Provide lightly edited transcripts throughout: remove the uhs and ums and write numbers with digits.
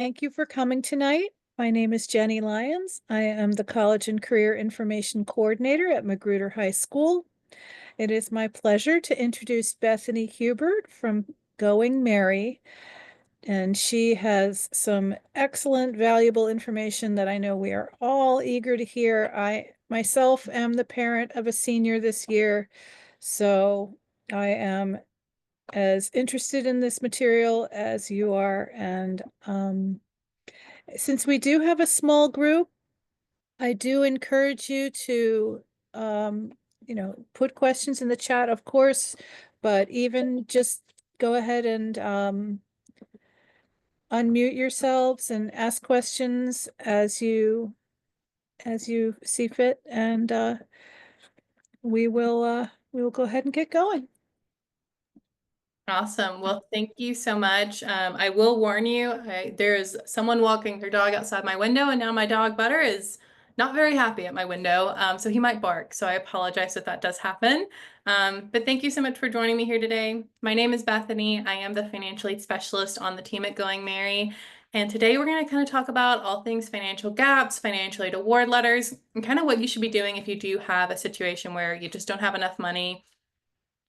Thank you for coming tonight. My name is Jenny Lyons. I am the College and Career Information Coordinator at Magruder High School. It is my pleasure to introduce Bethany Hubert from Going Merry, and she has some excellent, valuable information that I know we are all eager to hear. I myself am the parent of a senior this year, so I am as interested in this material as you are, and since we do have a small group, I do encourage you to, um, put questions in the chat, of course, but even just go ahead and unmute yourselves and ask questions as you see fit, and we will go ahead and get going. Awesome. Well, thank you so much. I will warn you, there's someone walking their dog outside my window, and now my dog Butter is not very happy at my window, so he might bark. So I apologize if that does happen. But thank you so much for joining me here today. My name is Bethany. I am the financial aid specialist on the team at Going Merry. And today we're going to kind of talk about all things financial gaps, financial aid award letters, and kind of what you should be doing if you do have a situation where you just don't have enough money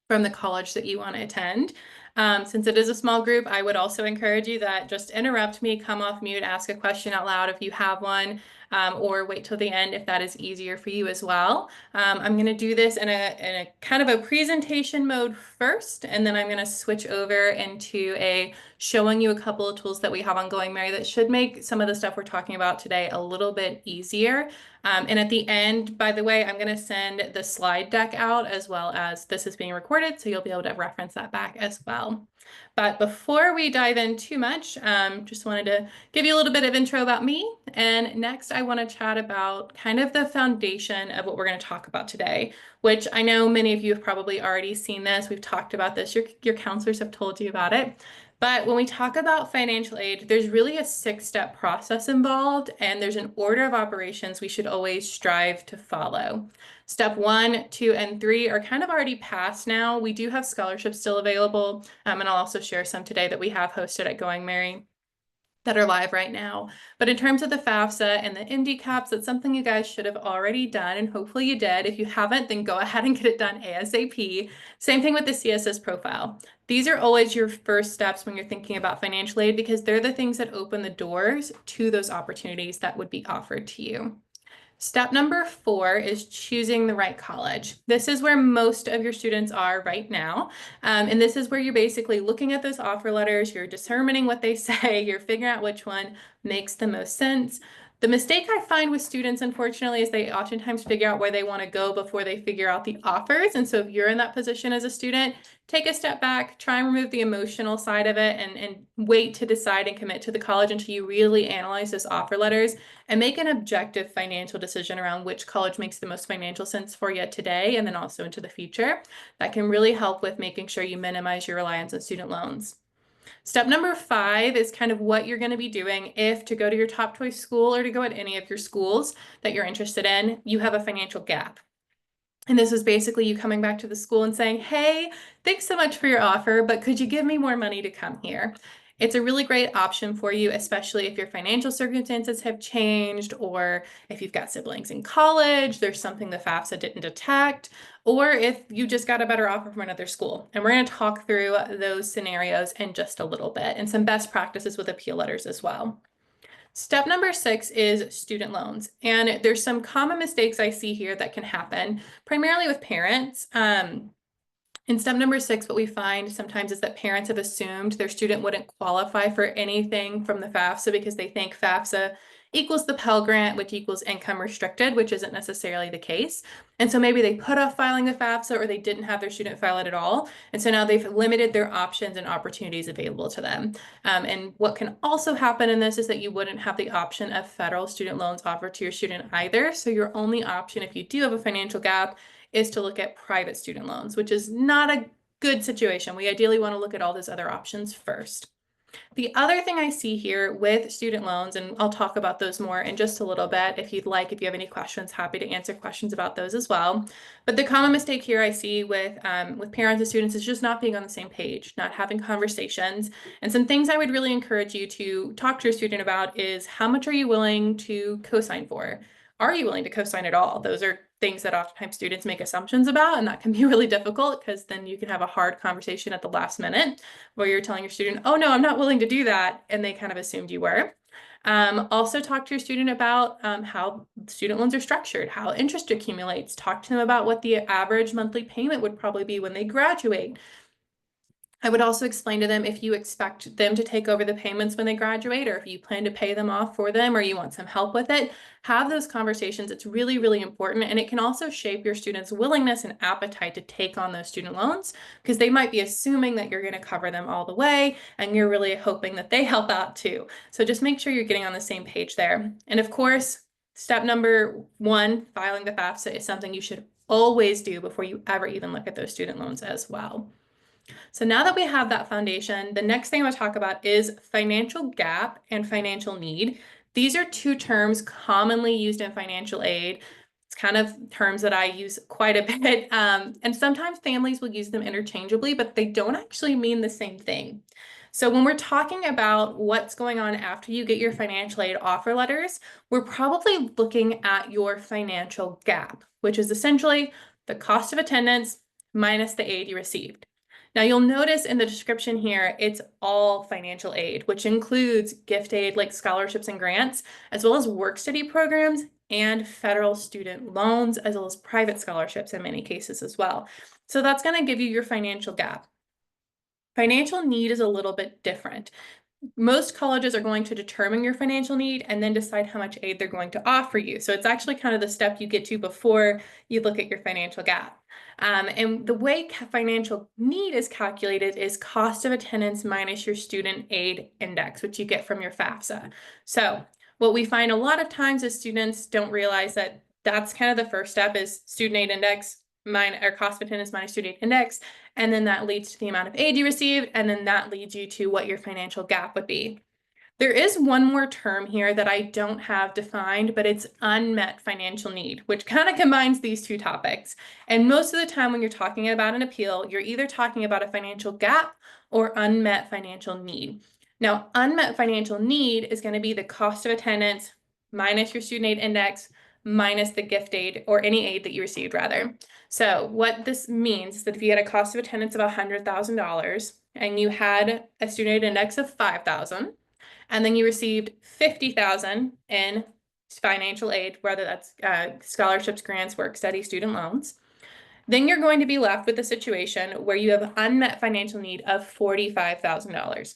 from the college that you want to attend. Since it is a small group, I would also encourage you that just interrupt me, come off mute, ask a question out loud if you have one, or wait till the end if that is easier for you as well. I'm going to do this in a kind of a presentation mode first, and then I'm going to switch over into showing you a couple of tools that we have on Going Merry that should make some of the stuff we're talking about today a little bit easier. And at the end, by the way, I'm going to send the slide deck out as well as this is being recorded, so you'll be able to reference that back as well. But before we dive in too much, just wanted to give you a little bit of intro about me. And next, I want to chat about kind of the foundation of what we're going to talk about today, which I know many of you have probably already seen this. We've talked about this. Your counselors have told you about it. But when we talk about financial aid, there's really a 6-step process involved, and there's an order of operations we should always strive to follow. Step 1, 2, and 3 are kind of already passed now. We do have scholarships still available, and I'll also share some today that we have hosted at Going Merry that are live right now. But in terms of the FAFSA and the Indy caps, that's something you guys should have already done, and hopefully you did. If you haven't, then go ahead and get it done ASAP. Same thing with the CSS profile. These are always your first steps when you're thinking about financial aid because they're the things that open the doors to those opportunities that would be offered to you. Step number 4 is choosing the right college. This is where most of your students are right now. And this is where you're basically looking at those offer letters, you're determining what they say, you're figuring out which one makes the most sense. The mistake I find with students, unfortunately, is they oftentimes figure out where they want to go before they figure out the offers. And so if you're in that position as a student, take a step back, try and remove the emotional side of it, and wait to decide and commit to the college until you really analyze those offer letters and make an objective financial decision around which college makes the most financial sense for you today and then also into the future. That can really help with making sure you minimize your reliance on student loans. Step number 5 is kind of what you're going to be doing if to go to your top choice school or to go at any of your schools that you're interested in, you have a financial gap. And this is basically you coming back to the school and saying, hey, thanks so much for your offer, but could you give me more money to come here? It's a really great option for you, especially if your financial circumstances have changed, or if you've got siblings in college, there's something the FAFSA didn't detect, or if you just got a better offer from another school. And we're going to talk through those scenarios in just a little bit and some best practices with appeal letters as well. Step number 6 is student loans. And there's some common mistakes I see here that can happen, primarily with parents. In step number 6, what we find sometimes is that parents have assumed their student wouldn't qualify for anything from the FAFSA because they think FAFSA equals the Pell Grant, which equals income restricted, which isn't necessarily the case. And so maybe they put off filing the FAFSA or they didn't have their student file it at all. And so now they've limited their options and opportunities available to them. And what can also happen in this is that you wouldn't have the option of federal student loans offered to your student either. So your only option if you do have a financial gap is to look at private student loans, which is not a good situation. We ideally want to look at all those other options first. The other thing I see here with student loans, and I'll talk about those more in just a little bit if you'd like, if you have any questions, happy to answer questions about those as well. But the common mistake here I see with parents and students is just not being on the same page, not having conversations. And some things I would really encourage you to talk to your student about is how much are you willing to co-sign for? Are you willing to co-sign at all? Those are things that oftentimes students make assumptions about, and that can be really difficult because then you can have a hard conversation at the last minute where you're telling your student, oh no, I'm not willing to do that, and they kind of assumed you were. Also talk to your student about how student loans are structured, how interest accumulates. Talk to them about what the average monthly payment would probably be when they graduate. I would also explain to them if you expect them to take over the payments when they graduate, or if you plan to pay them off for them, or you want some help with it. Have those conversations. It's really, really important. And it can also shape your students' willingness and appetite to take on those student loans, because they might be assuming that you're going to cover them all the way, and you're really hoping that they help out too. So just make sure you're getting on the same page there. And of course, step number 1, filing the FAFSA is something you should always do before you ever even look at those student loans as well. So now that we have that foundation, the next thing I want to talk about is financial gap and financial need. These are two terms commonly used in financial aid. It's kind of terms that I use quite a bit. And sometimes families will use them interchangeably, but they don't actually mean the same thing. So when we're talking about what's going on after you get your financial aid offer letters, we're probably looking at your financial gap, which is essentially the cost of attendance minus the aid you received. Now you'll notice in the description here, it's all financial aid, which includes gift aid like scholarships and grants, as well as work study programs and federal student loans, as well as private scholarships in many cases as well. So that's going to give you your financial gap. Financial need is a little bit different. Most colleges are going to determine your financial need and then decide how much aid they're going to offer you. So it's actually kind of the step you get to before you look at your financial gap. And the way financial need is calculated is cost of attendance minus your student aid index, which you get from your FAFSA. So what we find a lot of times is students don't realize that that's kind of the first step is student aid index or cost of attendance minus student aid index. And then that leads to the amount of aid you received, and then that leads you to what your financial gap would be. There is one more term here that I don't have defined, but it's unmet financial need, which kind of combines these two topics. And most of the time when you're talking about an appeal, you're either talking about a financial gap or unmet financial need. Now, unmet financial need is going to be the cost of attendance minus your student aid index minus the gift aid or any aid that you received rather. So what this means is that if you had a cost of attendance of $100,000 and you had a student aid index of 5,000, and then you received 50,000 in financial aid, whether that's scholarships, grants, work study, student loans, then you're going to be left with a situation where you have unmet financial need of $45,000.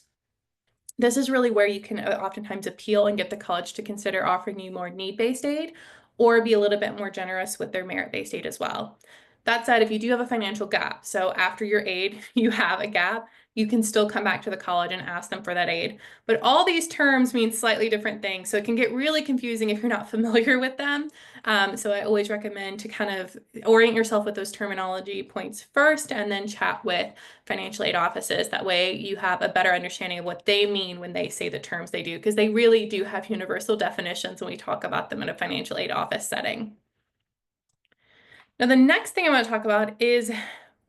This is really where you can oftentimes appeal and get the college to consider offering you more need-based aid or be a little bit more generous with their merit-based aid as well. That said, if you do have a financial gap, so after your aid, you have a gap, you can still come back to the college and ask them for that aid. But all these terms mean slightly different things, so it can get really confusing if you're not familiar with them. So I always recommend to kind of orient yourself with those terminology points first and then chat with financial aid offices. That way you have a better understanding of what they mean when they say the terms they do, because they really do have universal definitions when we talk about them in a financial aid office setting. Now, the next thing I want to talk about is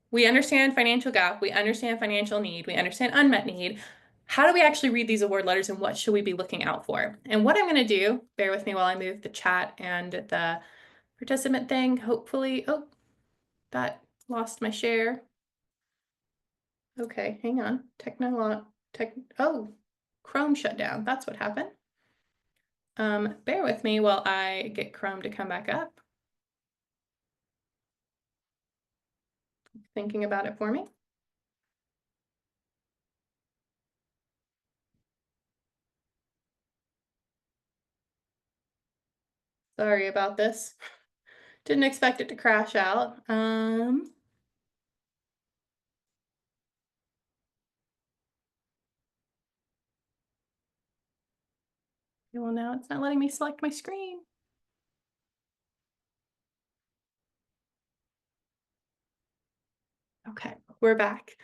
we understand financial gap, we understand financial need, we understand unmet need. How do we actually read these award letters and what should we be looking out for? And what I'm going to do, bear with me while I move the chat and the participant thing, hopefully, oh, that lost my share. Okay, hang on. Oh, Chrome shut down. That's what happened. Bear with me while I get Chrome to come back up. Thinking about it for me. Sorry about this. Didn't expect it to crash out. Well, now it's not letting me select my screen. Okay, we're back.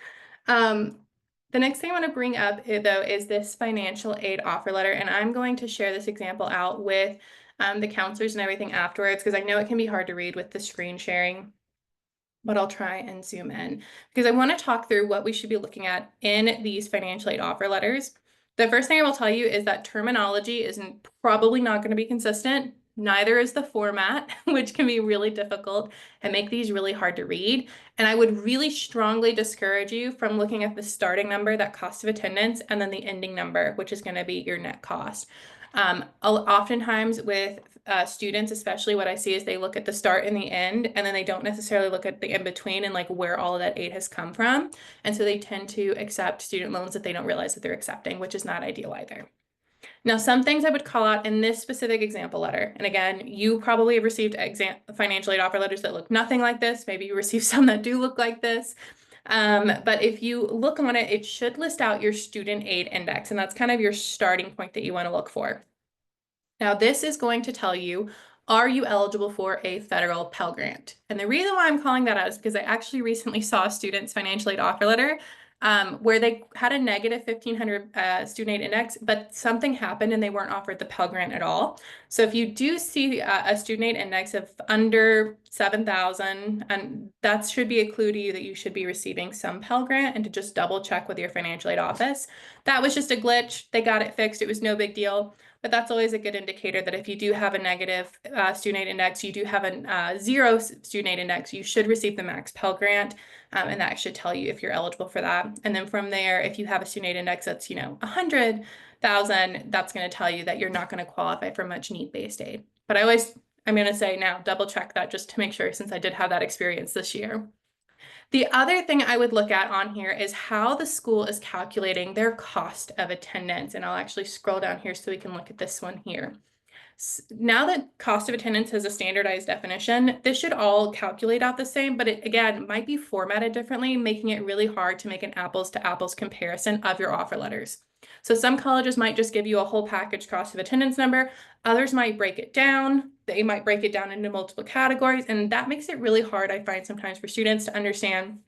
The next thing I want to bring up, though, is this financial aid offer letter. And I'm going to share this example out with the counselors and everything afterwards, because I know it can be hard to read with the screen sharing, but I'll try and zoom in because I want to talk through what we should be looking at in these financial aid offer letters. The first thing I will tell you is that terminology is probably not going to be consistent. Neither is the format, which can be really difficult and make these really hard to read. And I would really strongly discourage you from looking at the starting number, that cost of attendance, and then the ending number, which is going to be your net cost. Oftentimes with students, especially, what I see is they look at the start and the end, and then they don't necessarily look at the in between and like where all of that aid has come from. And so they tend to accept student loans that they don't realize that they're accepting, which is not ideal either. Now, some things I would call out in this specific example letter, and again, you probably have received financial aid offer letters that look nothing like this. Maybe you received some that do look like this. But if you look on it, it should list out your student aid index, and that's kind of your starting point that you want to look for. Now, this is going to tell you, are you eligible for a federal Pell Grant? And the reason why I'm calling that out is because I actually recently saw a student's financial aid offer letter where they had a negative 1,500 student aid index, but something happened and they weren't offered the Pell Grant at all. So if you do see a student aid index of under 7,000, and that should be a clue to you that you should be receiving some Pell Grant, and to just double check with your financial aid office. That was just a glitch. They got it fixed. It was no big deal. But that's always a good indicator that if you do have a negative student aid index, you do have a zero student aid index, you should receive the max Pell Grant, and that should tell you if you're eligible for that. And then from there, if you have a student aid index that's 100,000, that's going to tell you that you're not going to qualify for much need-based aid. But I'm going to say now, double check that just to make sure, since I did have that experience this year. The other thing I would look at on here is how the school is calculating their cost of attendance. And I'll actually scroll down here so we can look at this one here. Now that cost of attendance has a standardized definition, this should all calculate out the same, but it, again, might be formatted differently, making it really hard to make an apples to apples comparison of your offer letters. So some colleges might just give you a whole package cost of attendance number. Others might break it down. They might break it down into multiple categories, and that makes it really hard, I find, sometimes for students to understand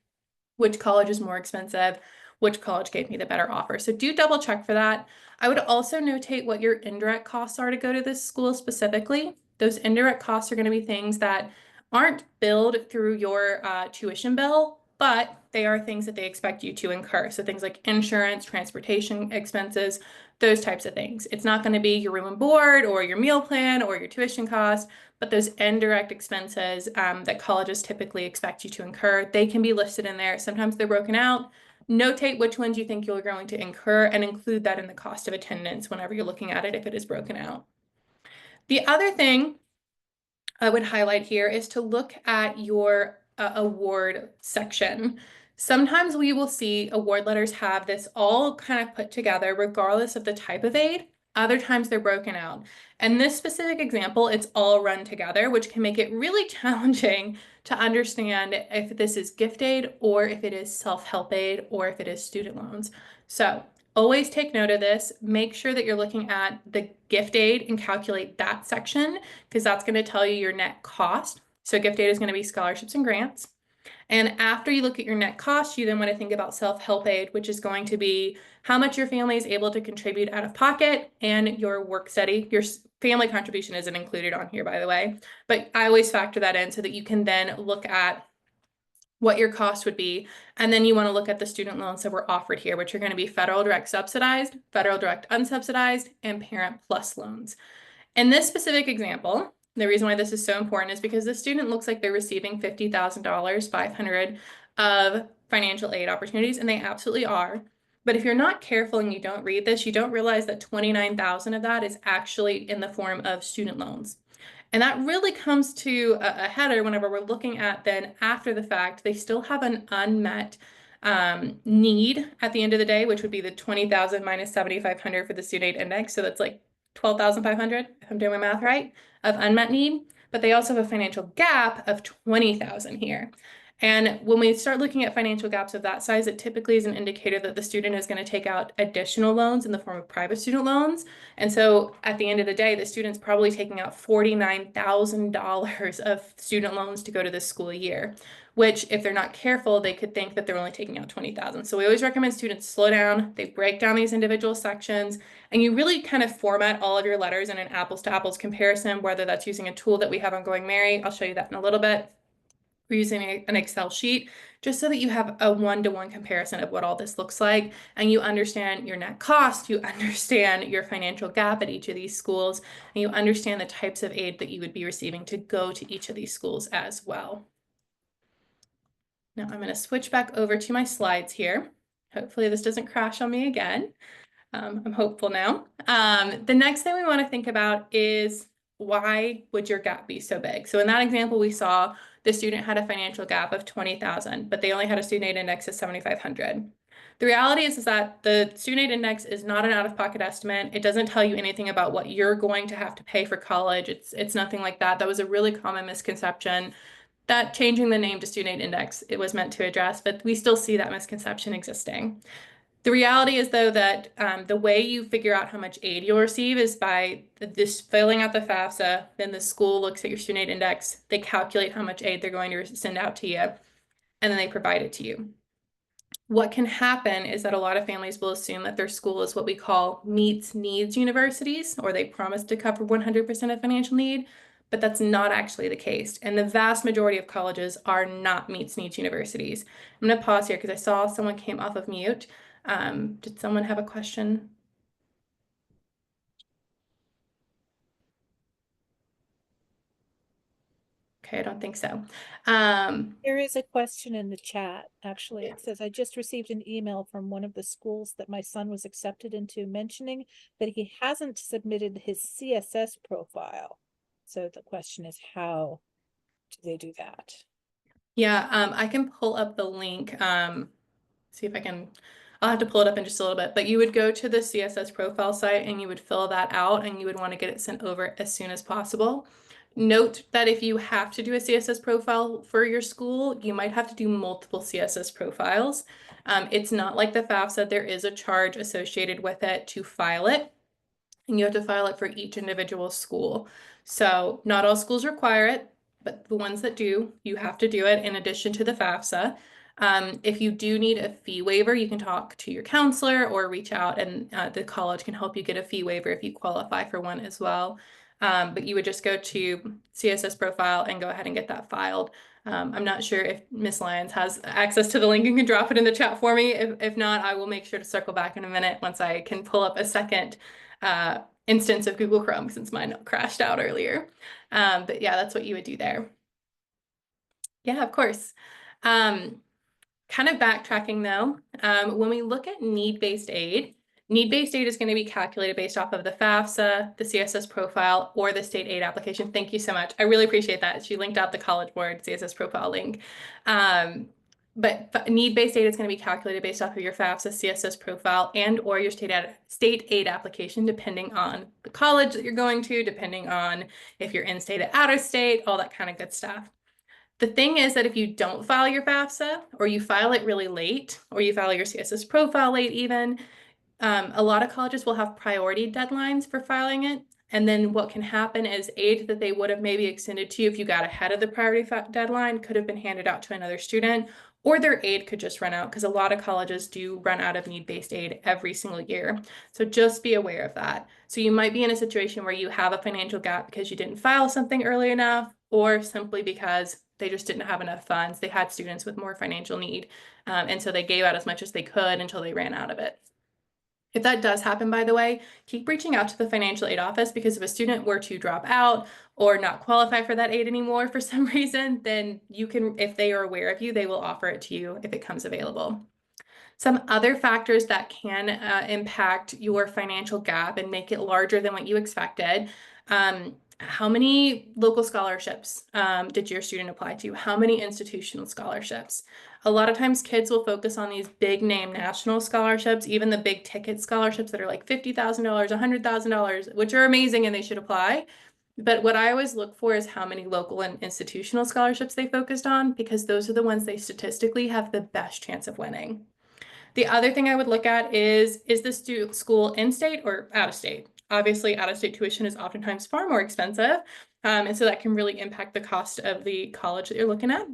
which college is more expensive, which college gave me the better offer. So do double check for that. I would also notate what your indirect costs are to go to this school specifically. Those indirect costs are going to be things that aren't billed through your tuition bill, but they are things that they expect you to incur. So things like insurance, transportation expenses, those types of things. It's not going to be your room and board or your meal plan or your tuition cost, but those indirect expenses that colleges typically expect you to incur, they can be listed in there. Sometimes they're broken out. Notate which ones you think you're going to incur and include that in the cost of attendance whenever you're looking at it if it is broken out. The other thing I would highlight here is to look at your award section. Sometimes we will see award letters have this all kind of put together regardless of the type of aid. Other times they're broken out. And this specific example, it's all run together, which can make it really challenging to understand if this is gift aid or if it is self-help aid or if it is student loans. So always take note of this. Make sure that you're looking at the gift aid and calculate that section, because that's going to tell you your net cost. So gift aid is going to be scholarships and grants. And after you look at your net cost, you then want to think about self-help aid, which is going to be how much your family is able to contribute out of pocket and your work study. Your family contribution isn't included on here, by the way, but I always factor that in so that you can then look at what your cost would be. And then you want to look at the student loans that were offered here, which are going to be federal direct subsidized, federal direct unsubsidized, and parent plus loans. In this specific example, the reason why this is so important is because the student looks like they're receiving $50,000, 500 of financial aid opportunities, and they absolutely are. But if you're not careful and you don't read this, you don't realize that 29,000 of that is actually in the form of student loans. And that really comes to a header whenever we're looking at then after the fact, they still have an unmet need at the end of the day, which would be the 20,000 minus 7,500 for the student aid index. So that's like 12,500, if I'm doing my math right, of unmet need. But they also have a financial gap of 20,000 here. And when we start looking at financial gaps of that size, it typically is an indicator that the student is going to take out additional loans in the form of private student loans. And so at the end of the day, the student's probably taking out $49,000 of student loans to go to this school year, which if they're not careful, they could think that they're only taking out 20,000. So we always recommend students slow down, they break down these individual sections, and you really kind of format all of your letters in an apples to apples comparison, whether that's using a tool that we have on Going Merry. I'll show you that in a little bit. We're using an Excel sheet just so that you have a one-to-one comparison of what all this looks like and you understand your net cost, you understand your financial gap at each of these schools, and you understand the types of aid that you would be receiving to go to each of these schools as well. Now I'm going to switch back over to my slides here. Hopefully this doesn't crash on me again. I'm hopeful now. The next thing we want to think about is why would your gap be so big? So in that example, we saw the student had a financial gap of 20,000, but they only had a student aid index of 7,500. The reality is that the student aid index is not an out-of-pocket estimate. It doesn't tell you anything about what you're going to have to pay for college. It's nothing like that. That was a really common misconception that changing the name to student aid index, it was meant to address, but we still see that misconception existing. The reality is, though, that the way you figure out how much aid you'll receive is by this filling out the FAFSA. Then the school looks at your student aid index. They calculate how much aid they're going to send out to you, and then they provide it to you. What can happen is that a lot of families will assume that their school is what we call meets needs universities, or they promise to cover 100% of financial need, but that's not actually the case. And the vast majority of colleges are not meets needs universities. I'm going to pause here because I saw someone came off of mute. Did someone have a question? Okay, I don't think so. There is a question in the chat. Actually, it says, I just received an email from one of the schools that my son was accepted into mentioning that he hasn't submitted his CSS profile. So the question is, how do they do that? Yeah, I can pull up the link. See if I can, I'll have to pull it up in just a little bit, but you would go to the CSS profile site and you would fill that out and you would want to get it sent over as soon as possible. Note that if you have to do a CSS profile for your school, you might have to do multiple CSS profiles. It's not like the FAFSA, there is a charge associated with it to file it, and you have to file it for each individual school. So not all schools require it, but the ones that do, you have to do it in addition to the FAFSA. If you do need a fee waiver, you can talk to your counselor or reach out and the college can help you get a fee waiver if you qualify for one as well. But you would just go to CSS profile and go ahead and get that filed. I'm not sure if Miss Lyons has access to the link and can drop it in the chat for me. If not, I will make sure to circle back in a minute once I can pull up a second instance of Google Chrome since mine crashed out earlier. But yeah, that's what you would do there. Yeah, of course. Kind of backtracking though, when we look at need-based aid is going to be calculated based off of the FAFSA, the CSS profile, or the state aid application. Thank you so much. I really appreciate that. She linked out the College Board CSS profile link. But need-based aid is going to be calculated based off of your FAFSA, CSS profile, and or your state aid application, depending on the college that you're going to, depending on if you're in-state or out-of-state, all that kind of good stuff. The thing is that if you don't file your FAFSA, or you file it really late, or you file your CSS profile late even, a lot of colleges will have priority deadlines for filing it. And then what can happen is aid that they would have maybe extended to you if you got ahead of the priority deadline could have been handed out to another student, or their aid could just run out because a lot of colleges do run out of need-based aid every single year. So just be aware of that. So you might be in a situation where you have a financial gap because you didn't file something early enough, or simply because they just didn't have enough funds. They had students with more financial need. And so they gave out as much as they could until they ran out of it. If that does happen, by the way, keep reaching out to the financial aid office, because if a student were to drop out or not qualify for that aid anymore for some reason, then you can, if they are aware of you, they will offer it to you if it comes available. Some other factors that can impact your financial gap and make it larger than what you expected. How many local scholarships did your student apply to? How many institutional scholarships? A lot of times kids will focus on these big name national scholarships, even the big ticket scholarships that are like $50,000, $100,000, which are amazing and they should apply. But what I always look for is how many local and institutional scholarships they focused on, because those are the ones they statistically have the best chance of winning. The other thing I would look at is the school in state or out of state? Obviously, out of state tuition is oftentimes far more expensive. And so that can really impact the cost of the college that you're looking at.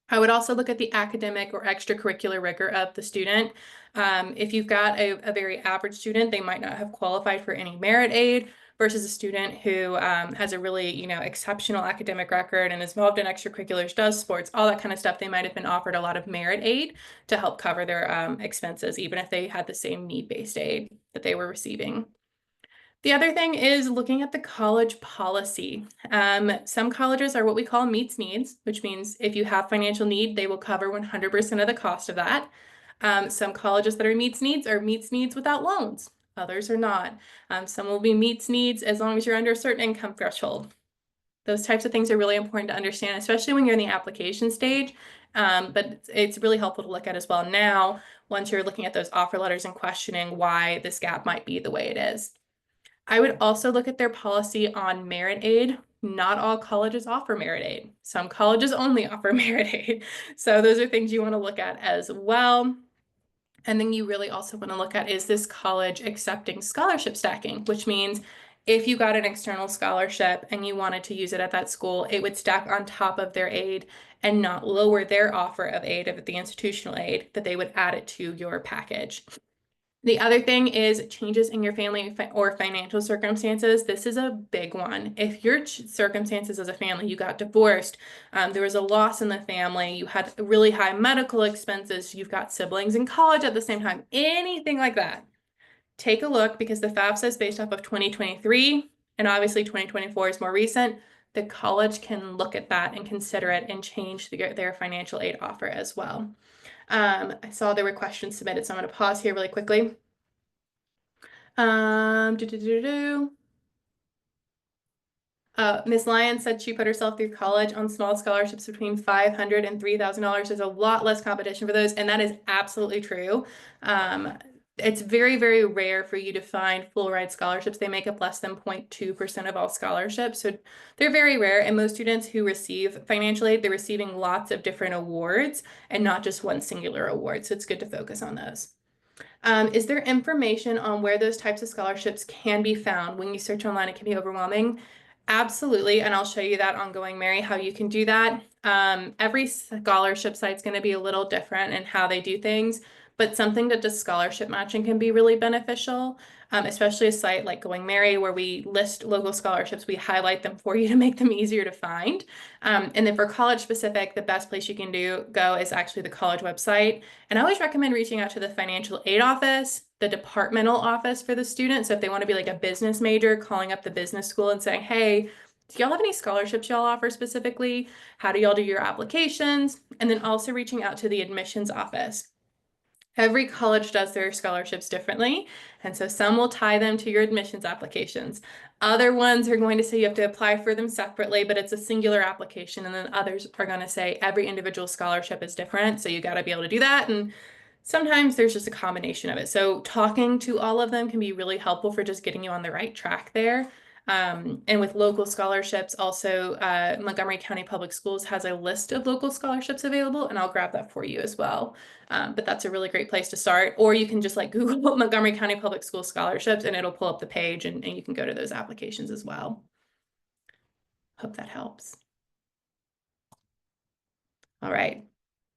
I would also look at the academic or extracurricular rigor of the student. If you've got a very average student, they might not have qualified for any merit aid versus a student who has a really, exceptional academic record and is involved in extracurriculars, does sports, all that kind of stuff. They might have been offered a lot of merit aid to help cover their expenses, even if they had the same need-based aid that they were receiving. The other thing is looking at the college policy. Some colleges are what we call meets needs, which means if you have financial need, they will cover 100% of the cost of that. Some colleges that are meets needs are meets needs without loans. Others are not. Some will be meets needs as long as you're under a certain income threshold. Those types of things are really important to understand, especially when you're in the application stage. But it's really helpful to look at as well now, once you're looking at those offer letters and questioning why this gap might be the way it is. I would also look at their policy on merit aid. Not all colleges offer merit aid. Some colleges only offer merit aid. So those are things you want to look at as well. And then you really also want to look at, is this college accepting scholarship stacking, which means if you got an external scholarship and you wanted to use it at that school, it would stack on top of their aid and not lower their offer of aid, of the institutional aid, that they would add it to your package. The other thing is changes in your family or financial circumstances. This is a big one. If your circumstances as a family, you got divorced, there was a loss in the family, you had really high medical expenses, you've got siblings in college at the same time, anything like that, take a look, because the FAFSA is based off of 2023, and obviously 2024 is more recent. The college can look at that and consider it and change their financial aid offer as well. I saw there were questions submitted, so I'm going to pause here really quickly. Do, do, do, do. Ms. Lyons said she put herself through college on small scholarships between $500 and $3,000. There's a lot less competition for those, and that is absolutely true. It's very, very rare for you to find full ride scholarships. They make up less than 0.2% of all scholarships. So they're very rare. And most students who receive financial aid, they're receiving lots of different awards and not just one singular award. So it's good to focus on those. Is there information on where those types of scholarships can be found? When you search online, it can be overwhelming. Absolutely, and I'll show you that on Going Merry, how you can do that. Every scholarship site's going to be a little different in how they do things, but something that does scholarship matching can be really beneficial, especially a site like Going Merry, where we list local scholarships, we highlight them for you to make them easier to find. And then for college specific, the best place you can go is actually the college website. And I always recommend reaching out to the financial aid office, the departmental office for the student. So if they want to be like a business major, calling up the business school and saying, hey, do y'all have any scholarships y'all offer specifically? How do y'all do your applications? And then also reaching out to the admissions office. Every college does their scholarships differently, and so some will tie them to your admissions applications. Other ones are going to say you have to apply for them separately, but it's a singular application, and then others are going to say every individual scholarship is different, so you got to be able to do that, and sometimes there's just a combination of it. So talking to all of them can be really helpful for just getting you on the right track there. And with local scholarships, also Montgomery County Public Schools has a list of local scholarships available, and I'll grab that for you as well. But that's a really great place to start. Or you can just like Google Montgomery County Public School scholarships, and it'll pull up the page, and you can go to those applications as well. Hope that helps. All right.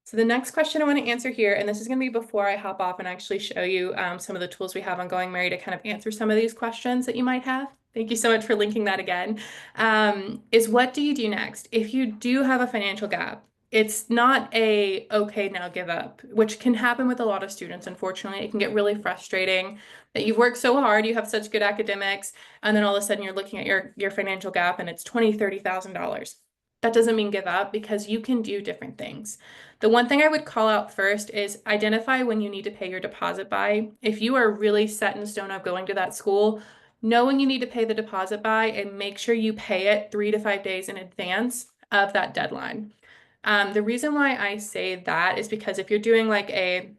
So the next question I want to answer here, and this is going to be before I hop off and actually show you some of the tools we have on Going Merry to kind of answer some of these questions that you might have. Thank you so much for linking that again. Is what do you do next? If you do have a financial gap, it's not okay, now give up, which can happen with a lot of students. Unfortunately, it can get really frustrating that you've worked so hard, you have such good academics, and then all of a sudden you're looking at your financial gap and it's $20,000, $30,000. That doesn't mean give up, because you can do different things. The one thing I would call out first is identify when you need to pay your deposit by. If you are really set in stone of going to that school, know when you need to pay the deposit by and make sure you pay it 3 to 5 days in advance of that deadline. The reason why I say that is because if you're doing like a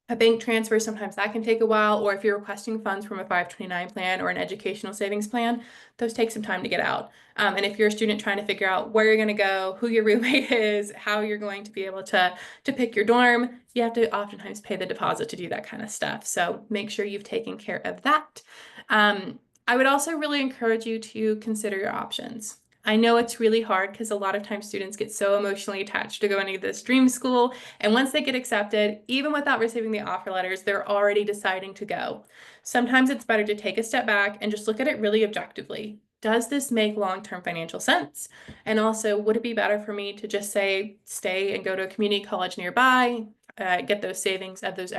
a bank transfer, sometimes that can take a while, or if you're requesting funds from a 529 plan or an educational savings plan, those take some time to get out. And if you're a student trying to figure out where you're going to go, who your roommate is, how you're going to be able to pick your dorm, you have to oftentimes pay the deposit to do that kind of stuff. So make sure you've taken care of that. Um, I would also really encourage you to consider your options. I know it's really hard because a lot of times students get so emotionally attached to going to this dream school, and once they get accepted, even without receiving the offer letters, they're already deciding to go. Sometimes it's better to take a step back and just look at it really objectively. Does this make long-term financial sense? And also, would it be better for me to just say, stay and go to a community college nearby, get those savings of those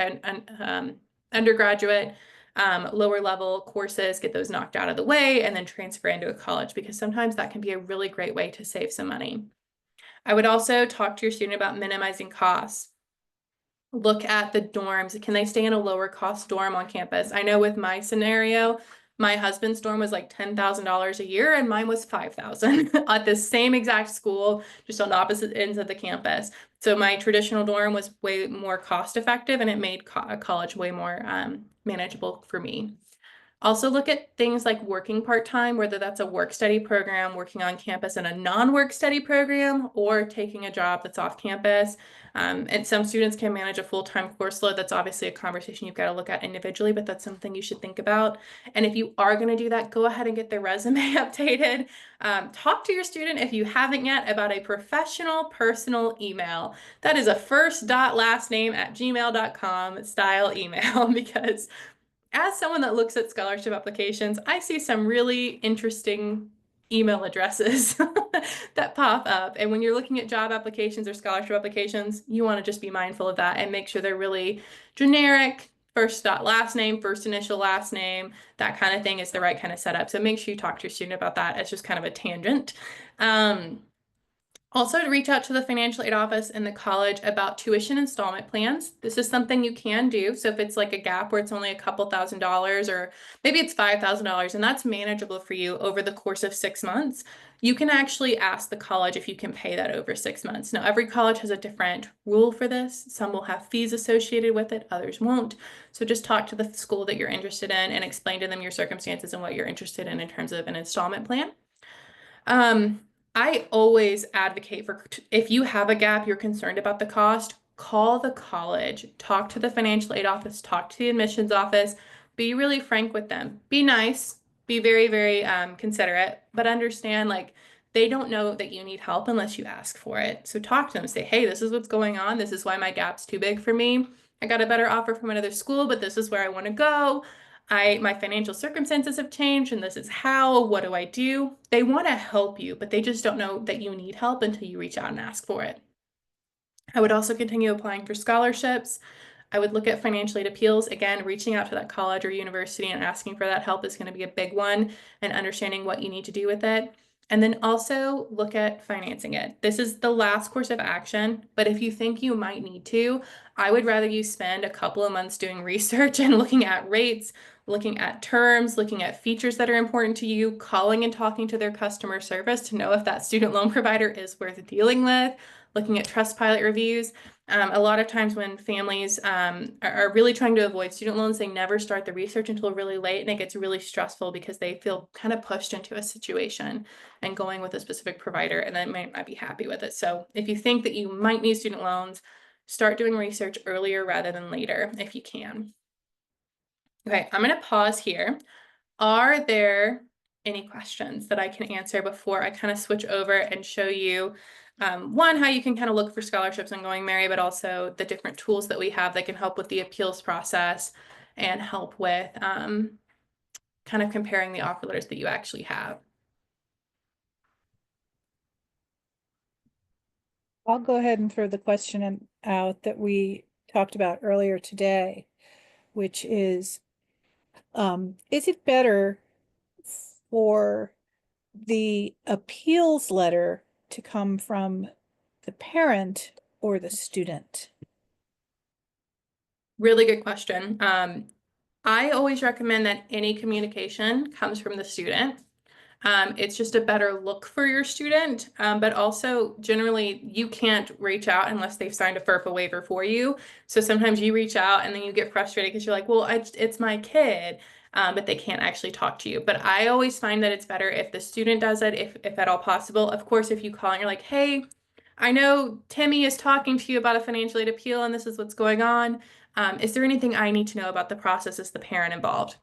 undergraduate, lower level courses, get those knocked out of the way, and then transfer into a college, because sometimes that can be a really great way to save some money. I would also talk to your student about minimizing costs. Look at the dorms. Can they stay in a lower cost dorm on campus? I know with my scenario, my husband's dorm was like $10,000 a year and mine was $5,000 at the same exact school, just on opposite ends of the campus. So my traditional dorm was way more cost effective and it made college way more manageable for me. Also look at things like working part-time, whether that's a work-study program, working on campus in a non-work-study program, or taking a job that's off campus. And some students can manage a full-time course load. That's obviously a conversation you've got to look at individually, but that's something you should think about. And if you are going to do that, go ahead and get their resume updated. Talk to your student, if you haven't yet, about a professional personal email. That is a first.lastname@gmail.com style email, because as someone that looks at scholarship applications, I see some really interesting email addresses that pop up. And when you're looking at job applications or scholarship applications, you want to just be mindful of that and make sure they're really generic. First dot last name, first initial last name, that kind of thing is the right kind of setup. So make sure you talk to your student about that. It's just kind of a tangent. Also, to reach out to the financial aid office in the college about tuition installment plans. This is something you can do. So if it's like a gap where it's only a couple $1,000s, or maybe it's $5,000 and that's manageable for you over the course of 6 months, you can actually ask the college if you can pay that over 6 months. Now, every college has a different rule for this. Some will have fees associated with it, others won't. So just talk to the school that you're interested in and explain to them your circumstances and what you're interested in terms of an installment plan. I always advocate for, if you have a gap, you're concerned about the cost, call the college, talk to the financial aid office, talk to the admissions office, be really frank with them. Be nice, be very, very considerate, but understand, like, they don't know that you need help unless you ask for it. So talk to them, say, hey, this is what's going on. This is why my gap's too big for me. I got a better offer from another school, but this is where I want to go. My financial circumstances have changed and this is how. What do I do? They want to help you, but they just don't know that you need help until you reach out and ask for it. I would also continue applying for scholarships. I would look at financial aid appeals. Again, reaching out to that college or university and asking for that help is going to be a big one, and understanding what you need to do with it. And then also look at financing it. This is the last course of action, but if you think you might need to, I would rather you spend a couple of months doing research and looking at rates, looking at terms, looking at features that are important to you, calling and talking to their customer service to know if that student loan provider is worth dealing with, looking at Trustpilot reviews. A lot of times when families are really trying to avoid student loans, they never start the research until really late, and it gets really stressful because they feel kind of pushed into a situation and going with a specific provider, and then might not be happy with it. So if you think that you might need student loans, start doing research earlier rather than later if you can. Okay, I'm going to pause here. Are there any questions that I can answer before I kind of switch over and show you one, how you can kind of look for scholarships on Going Merry, but also the different tools that we have that can help with the appeals process and help with kind of comparing the offer letters that you actually have. I'll go ahead and throw the question out that we talked about earlier today, which is it better for the appeals letter to come from the parent or the student? Really good question. I always recommend that any communication comes from the student. It's just a better look for your student, but also generally you can't reach out unless they've signed a FERPA waiver for you. So sometimes you reach out and then you get frustrated because you're like, well, it's my kid, but they can't actually talk to you. But I always find that it's better if the student does it, if at all possible. Of course, if you call and you're like, hey, I know Timmy is talking to you about a financial aid appeal and this is what's going on. Is there anything I need to know about the process as the parent involved?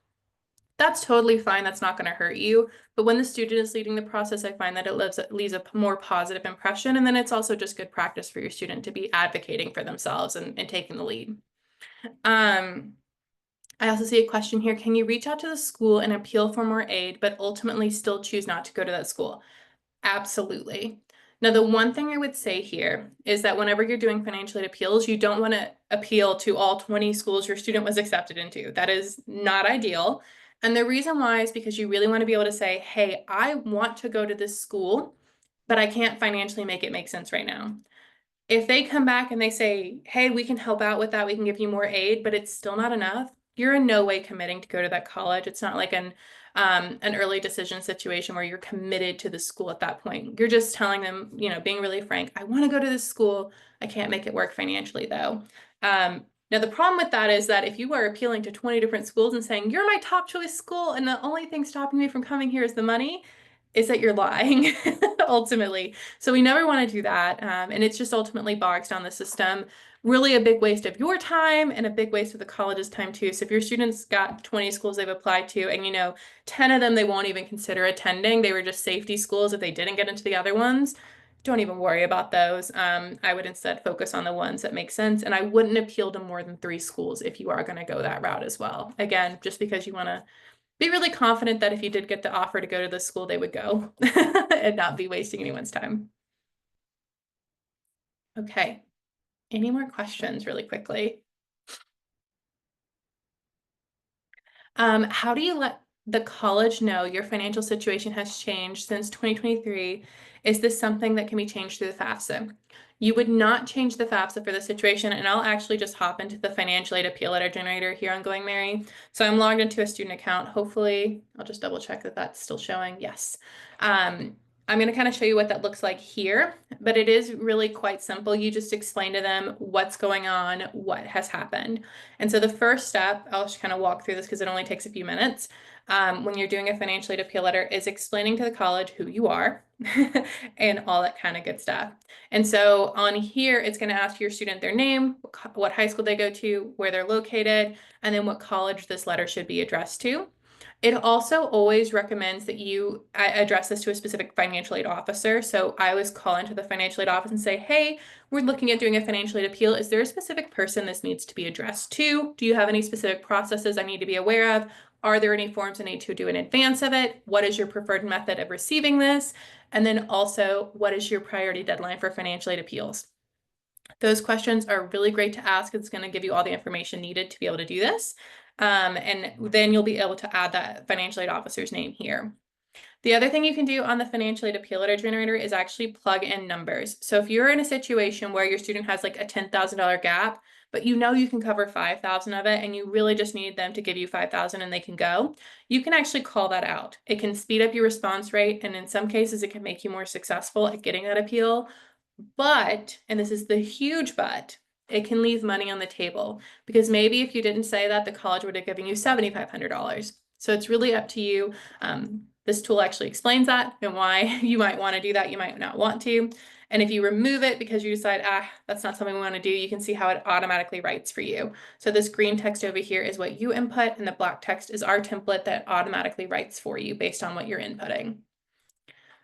That's totally fine. That's not going to hurt you. But when the student is leading the process, I find that leaves a more positive impression. And then it's also just good practice for your student to be advocating for themselves and taking the lead. Um, I also see a question here. Can you reach out to the school and appeal for more aid, but ultimately still choose not to go to that school? Absolutely. Now, the one thing I would say here is that whenever you're doing financial aid appeals, you don't want to appeal to all 20 schools your student was accepted into. That is not ideal. And the reason why is because you really want to be able to say, hey, I want to go to this school, but I can't financially make it make sense right now. If they come back and they say, hey, we can help out with that, we can give you more aid, but it's still not enough, you're in no way committing to go to that college. It's not like an early decision situation where you're committed to the school at that point. You're just telling them, being really frank, I want to go to this school. I can't make it work financially though. Now, the problem with that is that if you are appealing to 20 different schools and saying, you're my top choice school, and the only thing stopping me from coming here is the money, is that you're lying, ultimately. So we never want to do that. And it's just ultimately bogs down the system. Really a big waste of your time and a big waste of the college's time too. So if your students got 20 schools they've applied to and 10 of them they won't even consider attending, they were just safety schools if they didn't get into the other ones, don't even worry about those. I would instead focus on the ones that make sense. And I wouldn't appeal to more than 3 schools if you are going to go that route as well. Again, just because you want to be really confident that if you did get the offer to go to the school, they would go and not be wasting anyone's time. Okay. Any more questions really quickly? How do you let the college know your financial situation has changed since 2023? Is this something that can be changed through the FAFSA? You would not change the FAFSA for the situation, and I'll actually just hop into the financial aid appeal letter generator here on Going Mary. So I'm logged into a student account. Hopefully, I'll just double check that that's still showing. Yes. I'm going to kind of show you what that looks like here, but it is really quite simple. You just explain to them what's going on, what has happened. And so the first step, I'll just kind of walk through this because it only takes a few minutes, when you're doing a financial aid appeal letter, is explaining to the college who you are and all that kind of good stuff. And so on here, it's going to ask your student their name, what high school they go to, where they're located, and then what college this letter should be addressed to. It also always recommends that you address this to a specific financial aid officer. So I always call into the financial aid office and say, hey, we're looking at doing a financial aid appeal. Is there a specific person this needs to be addressed to? Do you have any specific processes I need to be aware of? Are there any forms I need to do in advance of it? What is your preferred method of receiving this? And then also, what is your priority deadline for financial aid appeals? Those questions are really great to ask. It's going to give you all the information needed to be able to do this. And then you'll be able to add that financial aid officer's name here. The other thing you can do on the financial aid appeal letter generator is actually plug in numbers. So if you're in a situation where your student has like a $10,000 gap, but you can cover 5,000 of it and you really just need them to give you 5,000 and they can go, you can actually call that out. It can speed up your response rate, and in some cases it can make you more successful at getting that appeal. But, and this is the huge but, it can leave money on the table because maybe if you didn't say that, the college would have given you $7,500. So it's really up to you. This tool actually explains that and why you might want to do that, you might not want to. And if you remove it because you decide, that's not something we want to do, you can see how it automatically writes for you. So this green text over here is what you input, and the black text is our template that automatically writes for you based on what you're inputting.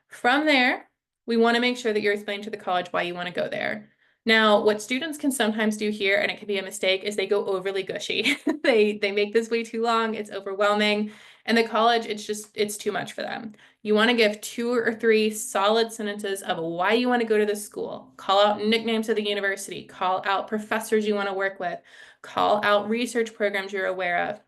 From there, we want to make sure that you're explaining to the college why you want to go there. Now, what students can sometimes do here, and it can be a mistake, is they go overly gushy. They make this way too long, it's overwhelming, and the college, it's too much for them. You want to give 2 or 3 solid sentences of why you want to go to this school. Call out nicknames of the university, call out professors you want to work with, call out research programs you're aware of.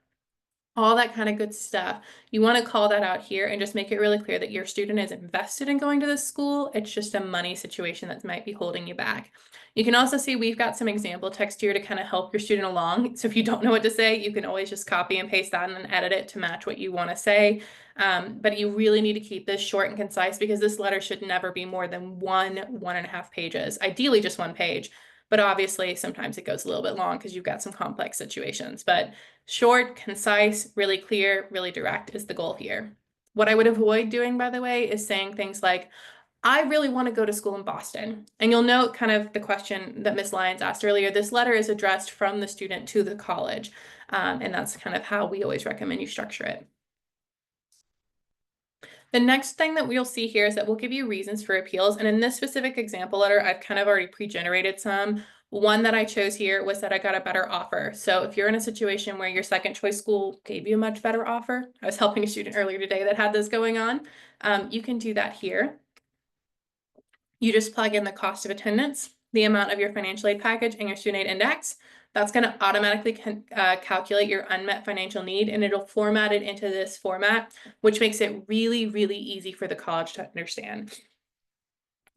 all that kind of good stuff. You want to call that out here and just make it really clear that your student is invested in going to this school. It's just a money situation that might be holding you back. You can also see we've got some example text here to kind of help your student along. So if you don't know what to say, you can always just copy and paste that and then edit it to match what you want to say. But you really need to keep this short and concise because this letter should never be more than 1.5 pages, ideally just 1 page. But obviously, sometimes it goes a little bit long because you've got some complex situations. But short, concise, really clear, really direct is the goal here. What I would avoid doing, by the way, is saying things like, I really want to go to school in Boston. And you'll note kind of the question that Ms. Lyons asked earlier. This letter is addressed from the student to the college. And that's kind of how we always recommend you structure it. The next thing that we'll see here is that we'll give you reasons for appeals. And in this specific example letter, I've kind of already pre-generated some. One that I chose here was that I got a better offer. So if you're in a situation where your second choice school gave you a much better offer, I was helping a student earlier today that had this going on, you can do that here. You just plug in the cost of attendance, the amount of your financial aid package, and your student aid index. That's going to automatically calculate your unmet financial need, and it'll format it into this format, which makes it really, really easy for the college to understand.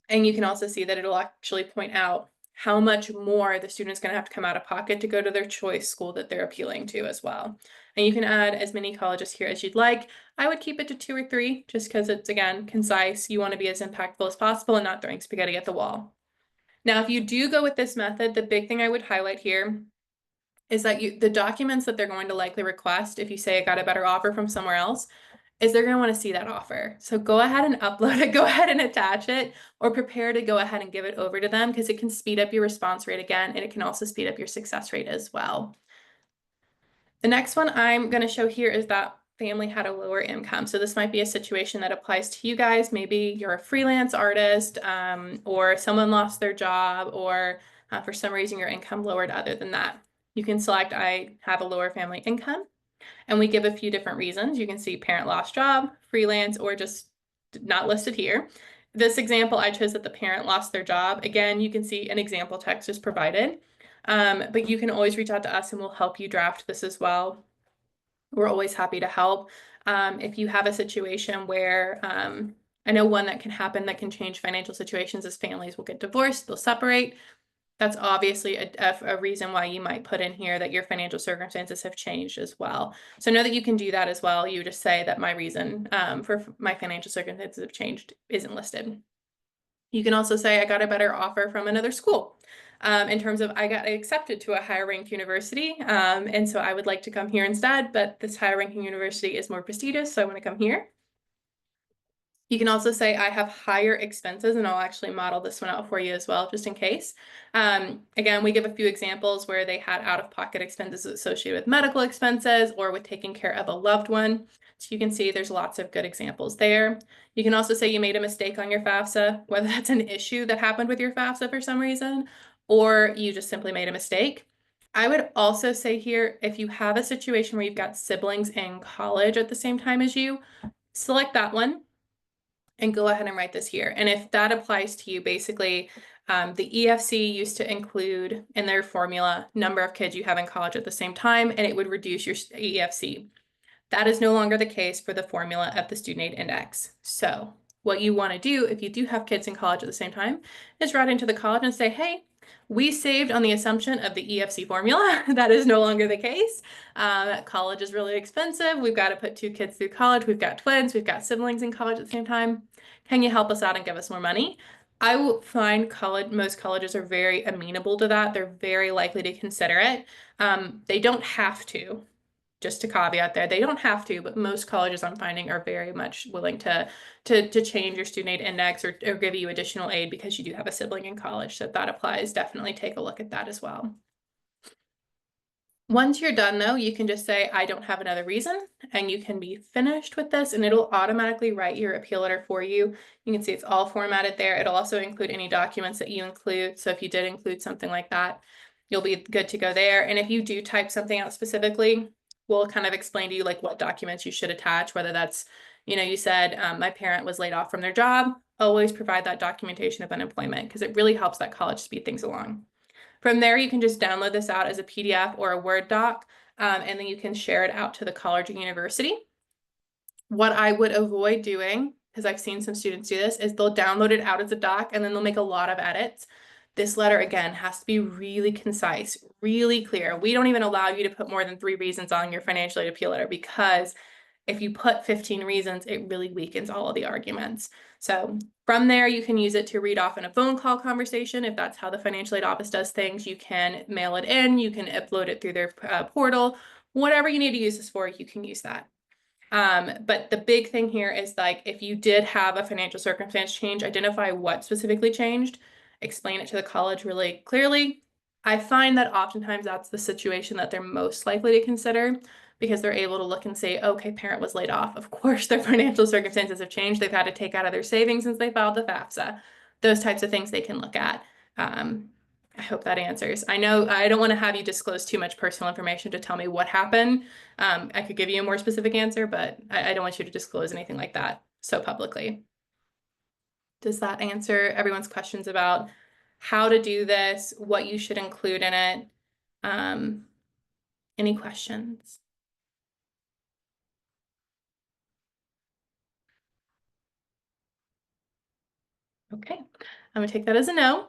And you can also see that it'll actually point out how much more the student's going to have to come out of pocket to go to their choice school that they're appealing to as well. And you can add as many colleges here as you'd like. I would keep it to 2 or 3 just because it's, again, concise. You want to be as impactful as possible and not throwing spaghetti at the wall. Now, if you do go with this method, the big thing I would highlight here is that the documents that they're going to likely request, if you say I got a better offer from somewhere else, is they're going to want to see that offer. So go ahead and upload it, go ahead and attach it, or prepare to go ahead and give it over to them because it can speed up your response rate again, and it can also speed up your success rate as well. The next one I'm going to show here is that family had a lower income. So this might be a situation that applies to you guys. Maybe you're a freelance artist, or someone lost their job, or for some reason your income lowered other than that. You can select I have a lower family income, and we give a few different reasons. You can see parent lost job, freelance, or just not listed here. This example, I chose that the parent lost their job. Again, you can see an example text is provided. But you can always reach out to us and we'll help you draft this as well. We're always happy to help. If you have a situation where, I know one that can happen that can change financial situations is families will get divorced, they'll separate. That's obviously a reason why you might put in here that your financial circumstances have changed as well. So know that you can do that as well. You just say that my reason for my financial circumstances have changed isn't listed. You can also say I got a better offer from another school. In terms of I got accepted to a higher ranked university, and so I would like to come here instead, but this higher ranking university is more prestigious, so I want to come here. You can also say I have higher expenses, and I'll actually model this one out for you as well, just in case. Again, we give a few examples where they had out-of-pocket expenses associated with medical expenses or with taking care of a loved one. So you can see there's lots of good examples there. You can also say you made a mistake on your FAFSA, whether that's an issue that happened with your FAFSA for some reason, or you just simply made a mistake. I would also say here, if you have a situation where you've got siblings in college at the same time as you, select that one and go ahead and write this here. And if that applies to you, basically, the EFC used to include in their formula number of kids you have in college at the same time, and it would reduce your EFC. That is no longer the case for the formula of the student aid index. So what you want to do if you do have kids in college at the same time is write into the college and say, hey, we saved on the assumption of the EFC formula. That is no longer the case. College is really expensive. We've got to put 2 kids through college. We've got twins. We've got siblings in college at the same time. Can you help us out and give us more money? I will find most colleges are very amenable to that. They're very likely to consider it. They don't have to. Just to caveat there, they don't have to, but most colleges I'm finding are very much willing to change your student aid index or give you additional aid because you do have a sibling in college. So if that applies, definitely take a look at that as well. Once you're done though, you can just say, I don't have another reason, and you can be finished with this and it'll automatically write your appeal letter for you. You can see it's all formatted there. It'll also include any documents that you include. So if you did include something like that, you'll be good to go there. And if you do type something out specifically, we'll kind of explain to you like what documents you should attach, whether that's, you said my parent was laid off from their job, always provide that documentation of unemployment because it really helps that college speed things along. From there, you can just download this out as a PDF or a Word doc. and then you can share it out to the college or university. What I would avoid doing, because I've seen some students do this, is they'll download it out as a doc and then they'll make a lot of edits. This letter, again, has to be really concise, really clear. We don't even allow you to put more than 3 reasons on your financial aid appeal letter, because if you put 15 reasons, it really weakens all of the arguments. So from there, you can use it to read off in a phone call conversation. If that's how the financial aid office does things, you can mail it in, you can upload it through their portal. Whatever you need to use this for, you can use that. But the big thing here is, like, if you did have a financial circumstance change, identify what specifically changed, explain it to the college really clearly. I find that oftentimes that's the situation that they're most likely to consider, because they're able to look and say, okay, parent was laid off. Of course, their financial circumstances have changed. They've had to take out of their savings since they filed the FAFSA. Those types of things they can look at. I hope that answers. I know I don't want to have you disclose too much personal information to tell me what happened. I could give you a more specific answer, but I don't want you to disclose anything like that so publicly. Does that answer everyone's questions about how to do this, what you should include in it? Any questions? Okay, I'm gonna take that as a no.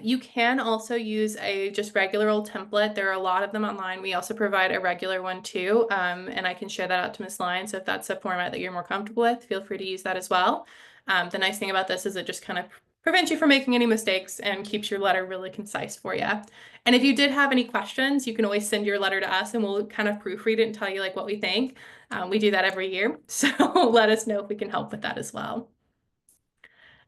You can also use a just regular old template. There are a lot of them online. We also provide a regular one too, and I can share that out to Ms. Lyon. So if that's a format that you're more comfortable with, feel free to use that as well. The nice thing about this is it just kind of prevents you from making any mistakes and keeps your letter really concise for you. And if you did have any questions, you can always send your letter to us and we'll kind of proofread it and tell you like what we think. We do that every year, so let us know if we can help with that as well.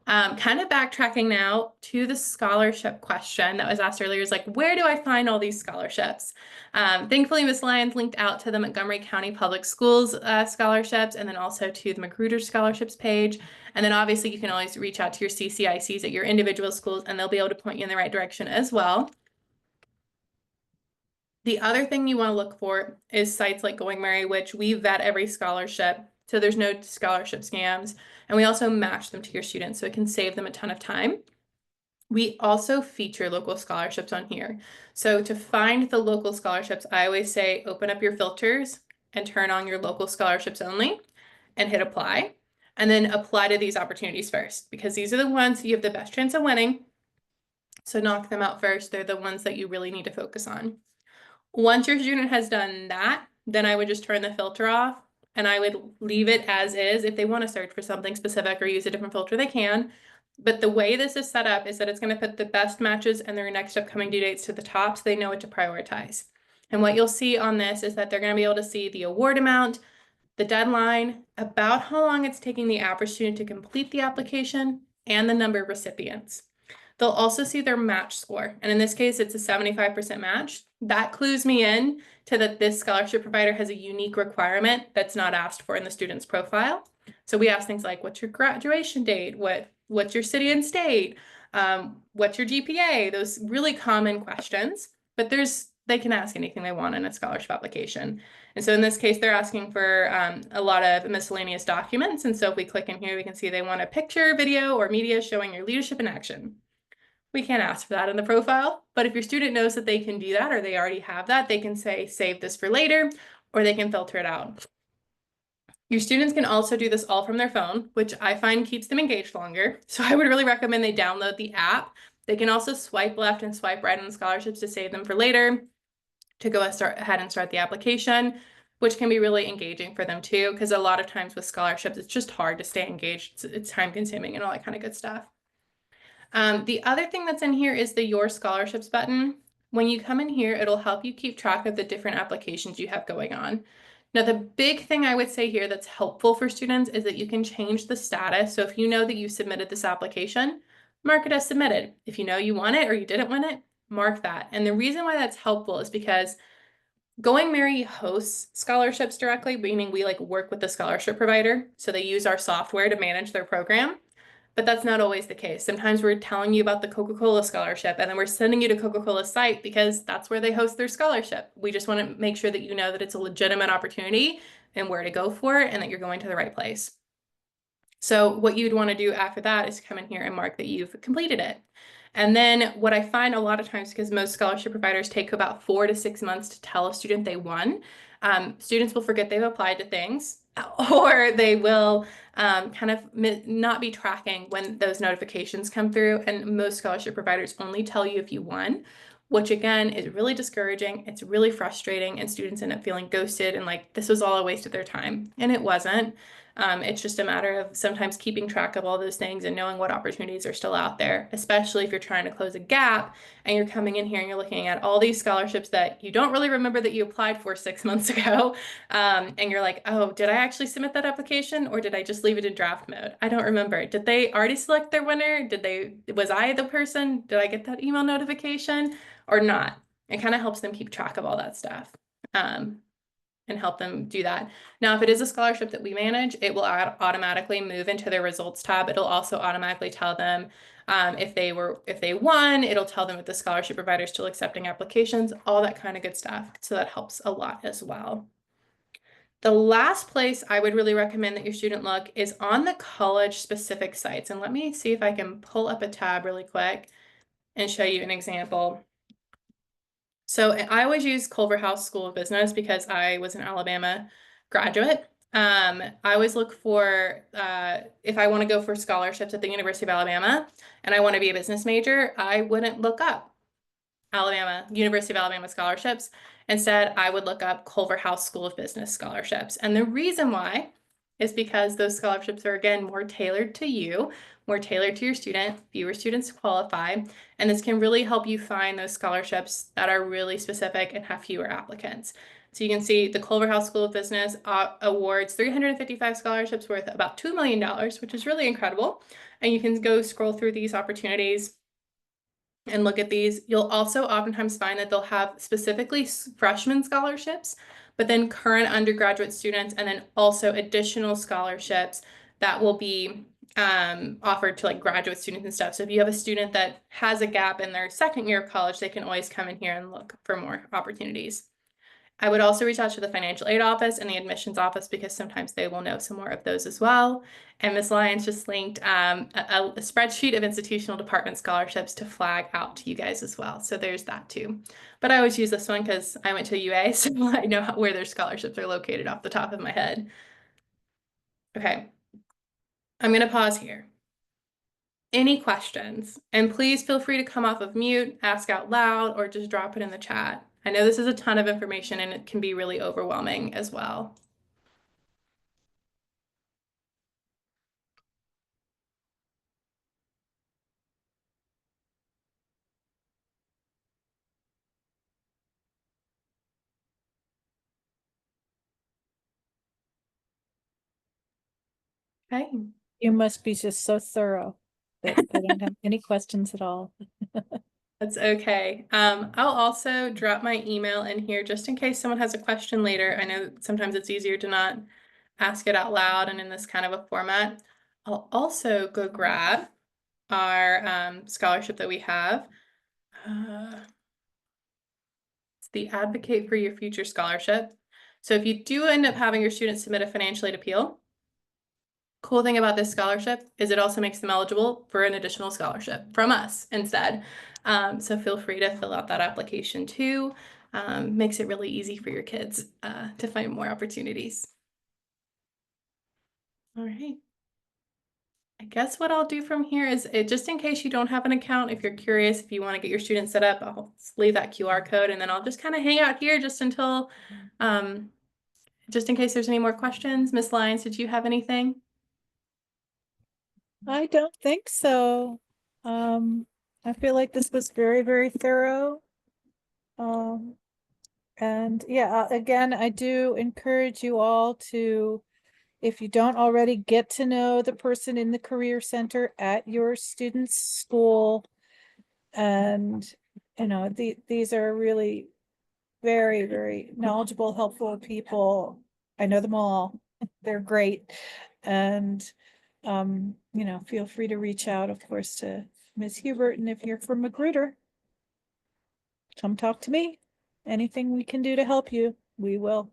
Kind of backtracking now to the scholarship question that was asked earlier, is like, where do I find all these scholarships? Thankfully, Ms. Lyons linked out to the Montgomery County Public Schools scholarships, and then also to the Magruder scholarships page. And then obviously you can always reach out to your CCICs at your individual schools and they'll be able to point you in the right direction as well. The other thing you want to look for is sites like Going Merry, which we vet every scholarship, so there's no scholarship scams. And we also match them to your students, so it can save them a ton of time. We also feature local scholarships on here. So to find the local scholarships, I always say open up your filters and turn on your local scholarships only and hit apply. And then apply to these opportunities first, because these are the ones you have the best chance of winning. So knock them out first. They're the ones that you really need to focus on. Once your student has done that, then I would just turn the filter off and I would leave it as is. If they want to search for something specific or use a different filter, they can. But the way this is set up is that it's going to put the best matches and their next upcoming due dates to the top so they know what to prioritize. And what you'll see on this is that they're going to be able to see the award amount, the deadline, about how long it's taking the average student to complete the application, and the number of recipients. They'll also see their match score. And in this case, it's a 75% match. That clues me in to that this scholarship provider has a unique requirement that's not asked for in the student's profile. So we ask things like, what's your graduation date? What's your city and state? What's your GPA? Those really common questions, but they can ask anything they want in a scholarship application. And so in this case, they're asking for a lot of miscellaneous documents. And so if we click in here, we can see they want a picture, video, or media showing your leadership in action. We can't ask for that in the profile, but if your student knows that they can do that or they already have that, they can say, save this for later, or they can filter it out. Your students can also do this all from their phone, which I find keeps them engaged longer. So I would really recommend they download the app. They can also swipe left and swipe right on the scholarships to save them for later, to go ahead and start the application, which can be really engaging for them too, because a lot of times with scholarships, it's just hard to stay engaged. It's time consuming and all that kind of good stuff. The other thing that's in here is the Your Scholarships button. When you come in here, it'll help you keep track of the different applications you have going on. Now, the big thing I would say here that's helpful for students is that you can change the status. So if you know that you submitted this application, mark it as submitted. If you know you won it or you didn't win it, mark that. And the reason why that's helpful is because Going Merry hosts scholarships directly, meaning we work with the scholarship provider. So they use our software to manage their program. But that's not always the case. Sometimes we're telling you about the Coca-Cola scholarship and then we're sending you to Coca-Cola's site because that's where they host their scholarship. We just want to make sure that you know that it's a legitimate opportunity and where to go for it and that you're going to the right place. So what you'd want to do after that is come in here and mark that you've completed it. And then what I find a lot of times, because most scholarship providers take about 4 to 6 months to tell a student they won, students will forget they've applied to things, or they will kind of not be tracking when those notifications come through. And most scholarship providers only tell you if you won, which again is really discouraging. It's really frustrating, and students end up feeling ghosted and like this was all a waste of their time. And it wasn't. It's just a matter of sometimes keeping track of all those things and knowing what opportunities are still out there, especially if you're trying to close a gap and you're coming in here and you're looking at all these scholarships that you don't really remember that you applied for 6 months ago. And you're like, oh, did I actually submit that application or did I just leave it in draft mode? I don't remember. Did they already select their winner? Was I the person? Did I get that email notification or not? It kind of helps them keep track of all that stuff. And help them do that. Now, if it is a scholarship that we manage, it will automatically move into their results tab. It'll also automatically tell them if they won, it'll tell them if the scholarship provider is still accepting applications, all that kind of good stuff. So that helps a lot as well. The last place I would really recommend that your student look is on the college specific sites. And let me see if I can pull up a tab really quick and show you an example. So I always use Culverhouse School of Business because I was an Alabama graduate. I always look for, if I want to go for scholarships at the University of Alabama and I want to be a business major, I wouldn't look up University of Alabama scholarships. Instead, I would look up Culverhouse School of Business scholarships. And the reason why is because those scholarships are, again, more tailored to you, more tailored to your student, fewer students qualify, and this can really help you find those scholarships that are really specific and have fewer applicants. So you can see the Culverhouse School of Business awards 355 scholarships worth about $2 million, which is really incredible. And you can go scroll through these opportunities and look at these. You'll also oftentimes find that they'll have specifically freshman scholarships, but then current undergraduate students, and then also additional scholarships that will be offered to like graduate students and stuff. So if you have a student that has a gap in their second year of college, they can always come in here and look for more opportunities. I would also reach out to the financial aid office and the admissions office because sometimes they will know some more of those as well. And Ms. Lyons just linked a spreadsheet of institutional department scholarships to flag out to you guys as well. So there's that too. But I always use this one because I went to UA, so I know where their scholarships are located off the top of my head. Okay, I'm going to pause here. Any questions? And please feel free to come off of mute, ask out loud, or just drop it in the chat. I know this is a ton of information and it can be really overwhelming as well. Okay, You must be just so thorough that I don't have any questions at all. that's okay. I'll also drop my email in here just in case someone has a question later. I know sometimes it's easier to not ask it out loud and in this kind of a format. I'll also go grab our scholarship that we have. It's the Advocate for Your Future Scholarship. So if you do end up having your students submit a financial aid appeal, cool thing about this scholarship is it also makes them eligible for an additional scholarship from us instead. So feel free to fill out that application too. Makes it really easy for your kids to find more opportunities. All right. I guess what I'll do from here is just in case you don't have an account, if you're curious, if you want to get your students set up, I'll leave that QR code and then I'll just kind of hang out here just until, just in case there's any more questions. Ms. Lyons, did you have anything? I don't think so. I feel like this was very, very thorough. And yeah, again, I do encourage you all to, if you don't already, get to know the person in the Career Center at your student's school. And, these are really very, very knowledgeable, helpful people. I know them all. They're great. And, feel free to reach out, of course, to Ms. Hubert. And if you're from Magruder, come talk to me. Anything we can do to help you, we will.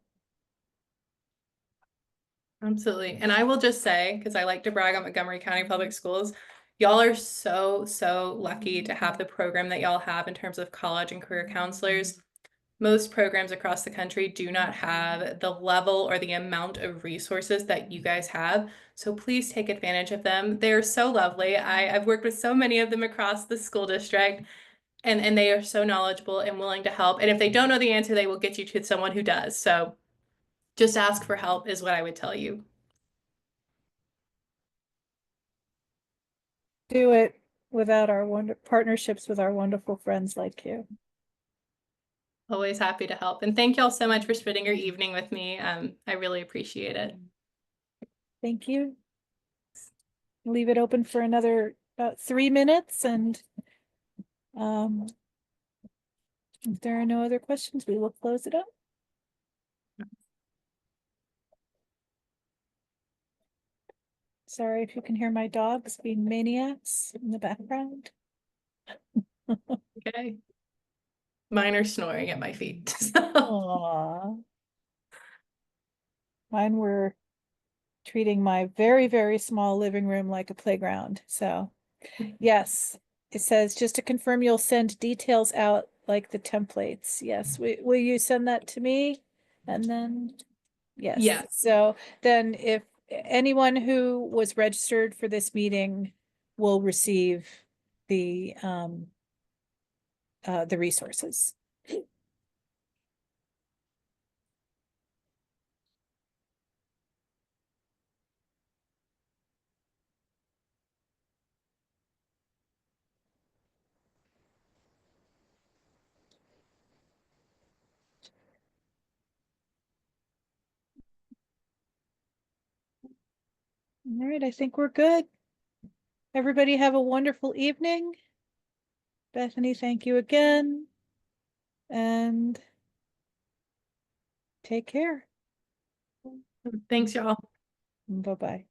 Absolutely. And I will just say, because I like to brag on Montgomery County Public Schools, Y'all are so, so lucky to have the program that y'all have in terms of college and career counselors. Most programs across the country do not have the level or the amount of resources that you guys have. So please take advantage of them. They're so lovely. I've worked with so many of them across the school district, and they are so knowledgeable and willing to help. And if they don't know the answer, they will get you to someone who does. So just ask for help is what I would tell you. Do it without our partnerships with our wonderful friends like you. Always happy to help. And thank y'all so much for spending your evening with me. I really appreciate it. Thank you. Leave it open for another about 3 minutes, and if there are no other questions, we will close it up. Sorry if you can hear my dogs being maniacs in the background. Okay. Mine are snoring at my feet. So. Aww. Mine were treating my very, very small living room like a playground. So, yes, it says just to confirm you'll send details out like the templates. Yes, will you send that to me? And then, yes. Yes. So then if anyone who was registered for this meeting will receive the resources. All right, I think we're good. Everybody have a wonderful evening. Bethany, thank you again. And take care. Thanks, y'all. Bye-bye.